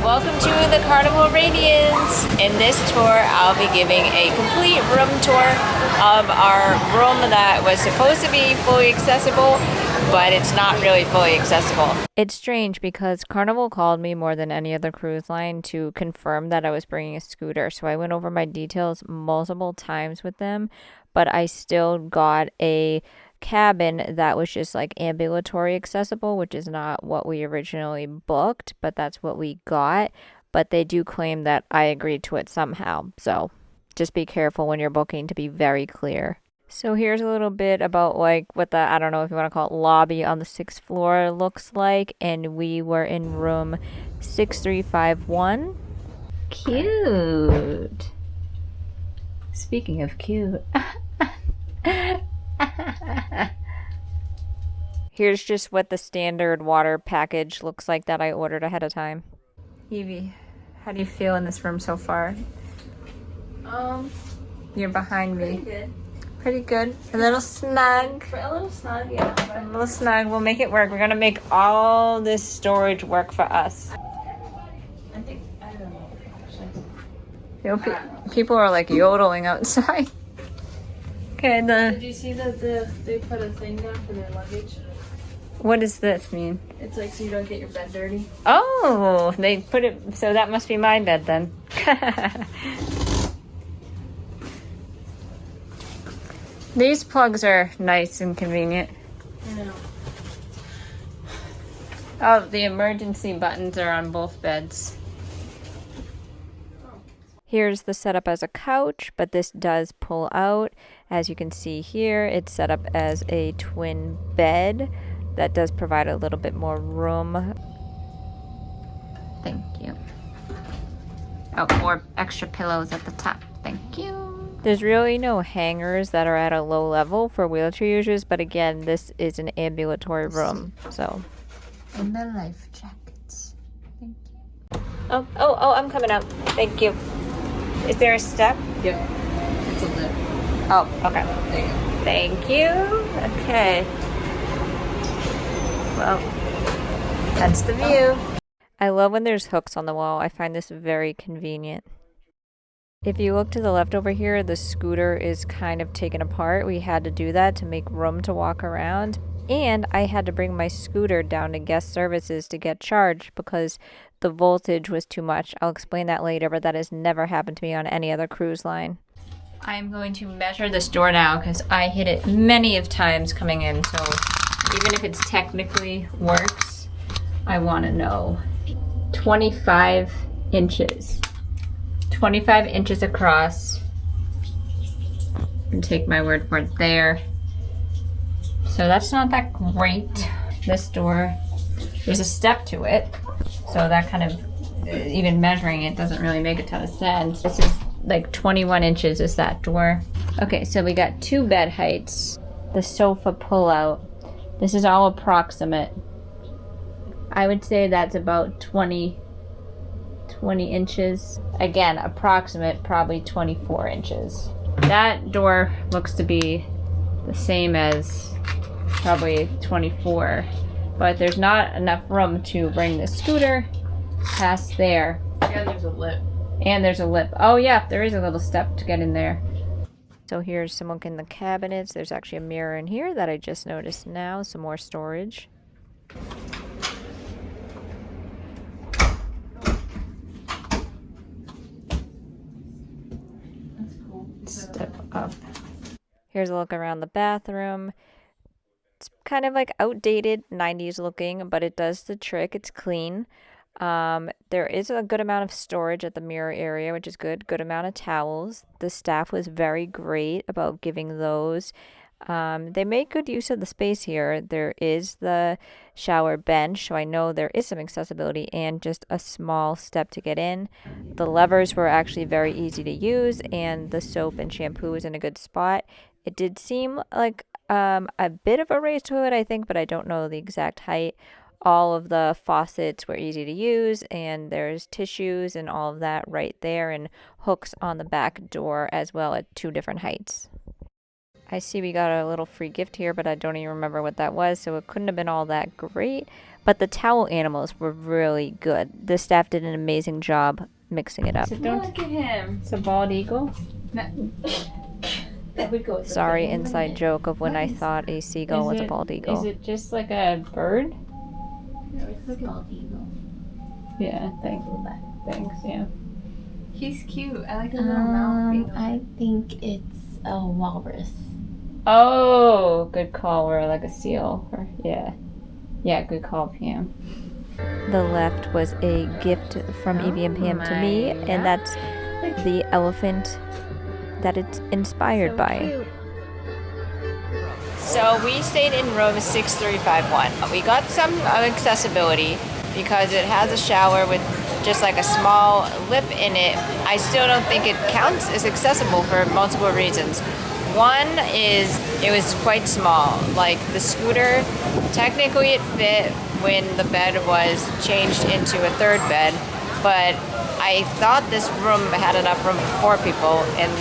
Welcome to the Carnival Radiance. In this tour, I'll be giving a complete room tour of our room that was supposed to be fully accessible, but it's not really fully accessible. It's strange because Carnival called me more than any other cruise line to confirm that I was bringing a scooter, so I went over my details multiple times with them, but I still got a cabin that was just like ambulatory accessible, which is not what we originally booked, but that's what we got. But they do claim that I agreed to it somehow, so just be careful when you're booking to be very clear. So here's a little bit about like what the, I don't know if you want to call it, lobby on the 6th floor looks like, and we were in room 6351. Cute. Speaking of cute. Here's just what the standard water package looks like that I ordered ahead of time. Evie, how do you feel in this room so far? You're behind me. Pretty good. Pretty good. A little snug. A little snug, yeah. A little snug. We'll make it work. We're gonna make all this storage work for us. I think, I don't know, actually. You know, people are like yodeling outside. Okay, Did you see that they put a thing down for their luggage? what does this mean? It's like so you don't get your bed dirty. Oh, they put it, so that must be my bed then. These plugs are nice and convenient. I know. Oh, the emergency buttons are on both beds. Here's the setup as a couch, but this does pull out. As you can see here, it's set up as a twin bed. That does provide a little bit more room. Thank you. Oh, more extra pillows at the top. Thank you. There's really no hangers that are at a low level for wheelchair users, but again, this is an ambulatory room, so. And the life jackets. Thank you. Oh, I'm coming out. Thank you. Is there a step? Yep. It's a lip. Oh, okay. There you go. Thank you. Okay. Well, that's the view. I love when there's hooks on the wall. I find this very convenient. If you look to the left over here, the scooter is kind of taken apart. We had to do that to make room to walk around. And I had to bring my scooter down to guest services to get charged because the voltage was too much. I'll explain that later, but that has never happened to me on any other cruise line. I'm going to measure this door now because I hit it many of times coming in. So even if it's technically works, I want to know. 25 inches. 25 inches across. And take my word for it there. So that's not that great. This door, there's a step to it. So that kind of, even measuring it doesn't really make a ton of sense. This is like 21 inches is that door. Okay, so we got two bed heights. The sofa pull-out. This is all approximate. I would say that's about 20 inches. Again, approximate, probably 24 inches. That door looks to be the same as probably 24, but there's not enough room to bring the scooter past there. And there's a lip. And there's a lip. Oh yeah, there is a little step to get in there. So here's some look in the cabinets. There's actually a mirror in here that I just noticed now. Some more storage. That's cool. Step up. Here's a look around the bathroom. It's kind of like outdated 90s looking, but it does the trick. It's clean. There is a good amount of storage at the mirror area, which is good. Good amount of towels. The staff was very great about giving those. They made good use of the space here. There is the shower bench, so I know there is some accessibility and just a small step to get in. The levers were actually very easy to use, and the soap and shampoo was in a good spot. It did seem like a bit of a raised toilet, I think, but I don't know the exact height. All of the faucets were easy to use, and there's tissues and all of that right there, and hooks on the back door as well at 2 different heights. I see we got a little free gift here, but I don't even remember what that was, so it couldn't have been all that great. But the towel animals were really good. The staff did an amazing job mixing it up. So don't look at him. It's a bald eagle. That would go with the Sorry, thing. inside joke of when I thought a seagull was a bald eagle. Is it just like a bird? No, it's a bald eagle. Yeah, thanks, yeah. He's cute. I like the little mouth thing. I think it's a walrus. Oh, good call. Or like a seal. Or, yeah. Yeah, good call, Pam. The left was a gift from Evie and Pam to me, and that's the elephant that it's inspired by. So we stayed in room 6351. We got some accessibility because it has a shower with just like a small lip in it. I still don't think it counts as accessible for multiple reasons. One is it was quite small. Like the scooter, technically it fit when the bed was changed into a third bed, but I thought this room had enough room for 4 people, and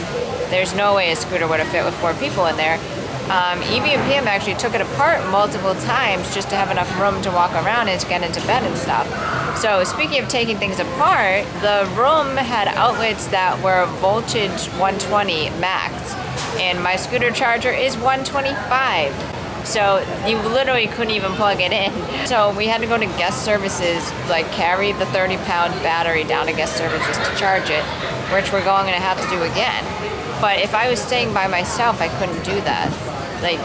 there's no way a scooter would have fit with 4 people in there. Evie and Pam actually took it apart multiple times just to have enough room to walk around and to get into bed and stuff. So speaking of taking things apart, the room had outlets that were voltage 120 max, and my scooter charger is 125. So you literally couldn't even plug it in. So we had to go to guest services, like carry the 30-pound battery down to guest services to charge it, which we're going to have to do again. But if I was staying by myself, I couldn't do that. Like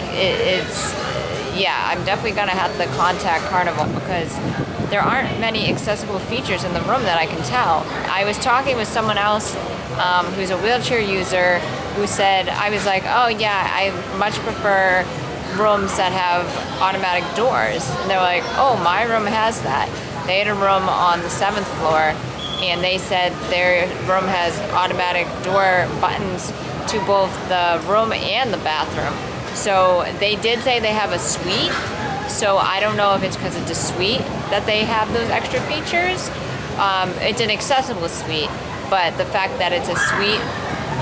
I'm definitely gonna have to contact Carnival because there aren't many accessible features in the room that I can tell. I was talking with someone else who's a wheelchair user who said, I was like, oh yeah, I much prefer rooms that have automatic doors. And they're like, oh, my room has that. They had a room on the 7th floor, and they said their room has automatic door buttons to both the room and the bathroom. So they did say they have a suite. So I don't know if it's because it's a suite that they have those extra features. It's an accessible suite, but the fact that it's a suite,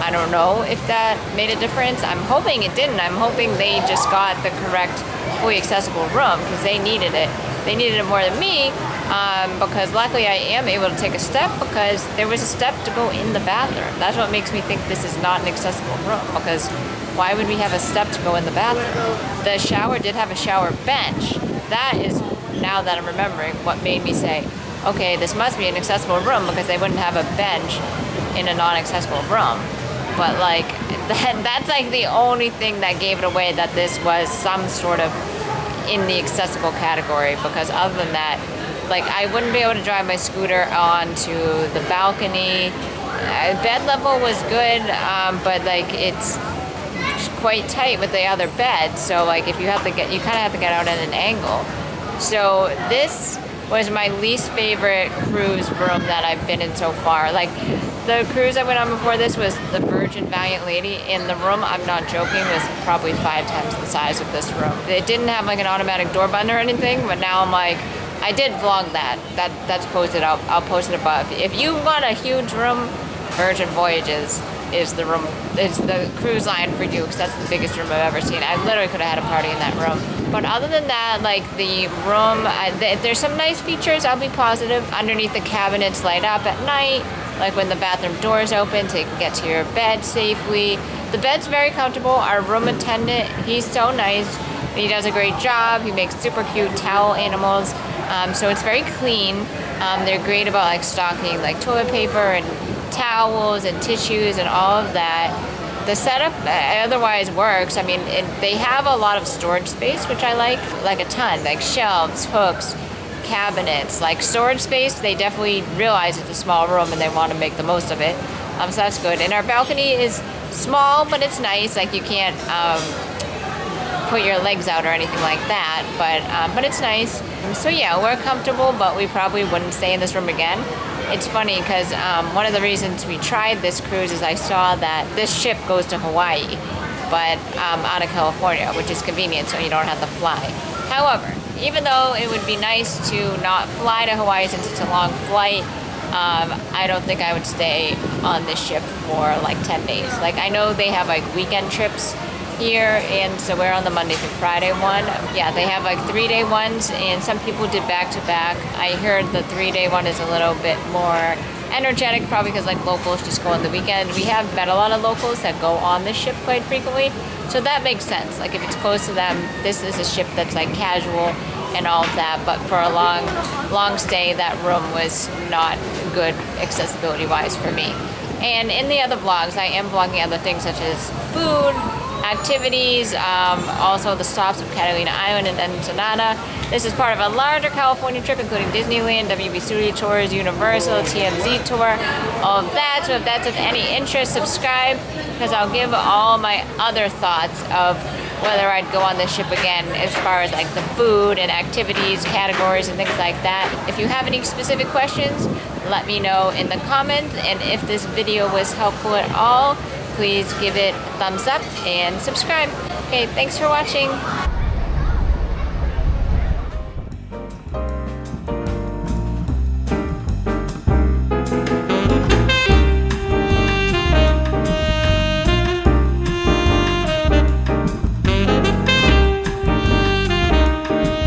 I don't know if that made a difference. I'm hoping it didn't. I'm hoping they just got the correct fully accessible room because they needed it. They needed it more than me because luckily I am able to take a step because there was a step to go in the bathroom. That's what makes me think this is not an accessible room because why would we have a step to go in the bathroom? The shower did have a shower bench. That is, now that I'm remembering, what made me say, okay, this must be an accessible room because they wouldn't have a bench in a non-accessible room. But like, that's like the only thing that gave it away that this was some sort of in the accessible category, because other than that, like I wouldn't be able to drive my scooter onto the balcony. Bed level was good, but like it's quite tight with the other bed. So like if you have to get, you kind of have to get out at an angle. So this was my least favorite cruise room that I've been in so far. Like the cruise I went on before this was the Virgin Valiant Lady, and the room, I'm not joking, was probably 5 times the size of this room. It didn't have like an automatic door button or anything, but now I'm like, I did vlog that's posted. I'll post it above. If you want a huge room, Virgin Voyages is the room, is the cruise line for you, because that's the biggest room I've ever seen. I literally could have had a party in that room. But other than that, like the room, there's some nice features, I'll be positive. Underneath the cabinets light up at night, like when the bathroom doors open so you can get to your bed safely. The bed's very comfortable. Our room attendant, he's so nice. He does a great job. He makes super cute towel animals. So it's very clean. They're great about like stocking like toilet paper and towels and tissues and all of that. The setup otherwise works. I mean, they have a lot of storage space, which I like a ton, like shelves, hooks, cabinets, like storage space. They definitely realize it's a small room and they want to make the most of it. So that's good. And our balcony is small, but it's nice. Like you can't put your legs out or anything like that, but it's nice. So yeah, we're comfortable, but we probably wouldn't stay in this room again. It's funny because one of the reasons we tried this cruise is I saw that this ship goes to Hawaii, but out of California, which is convenient, so you don't have to fly. However, even though it would be nice to not fly to Hawaii since it's a long flight, I don't think I would stay on this ship for like 10 days. Like I know they have like weekend trips here, and so we're on the Monday through Friday one. Yeah, they have like 3-day ones, and some people did back to back. I heard the 3-day one is a little bit more energetic, probably because like locals just go on the weekend. We have met a lot of locals that go on this ship quite frequently, so that makes sense. Like if it's close to them, this is a ship that's like casual and all of that, but for a long stay, that room was not good accessibility wise for me. And in the other vlogs, I am vlogging other things such as food, activities, also the stops of Catalina Island and Ensenada. This is part of a larger California trip, including Disneyland, WB Studio Tours, Universal, TMZ Tour, all of that. So if that's of any interest, subscribe, because I'll give all my other thoughts of whether I'd go on this ship again as far as like the food and activities, categories, and things like that. If you have any specific questions, let me know in the comments, and if this video was helpful at all, please give it a thumbs up and subscribe. Okay, thanks for watching.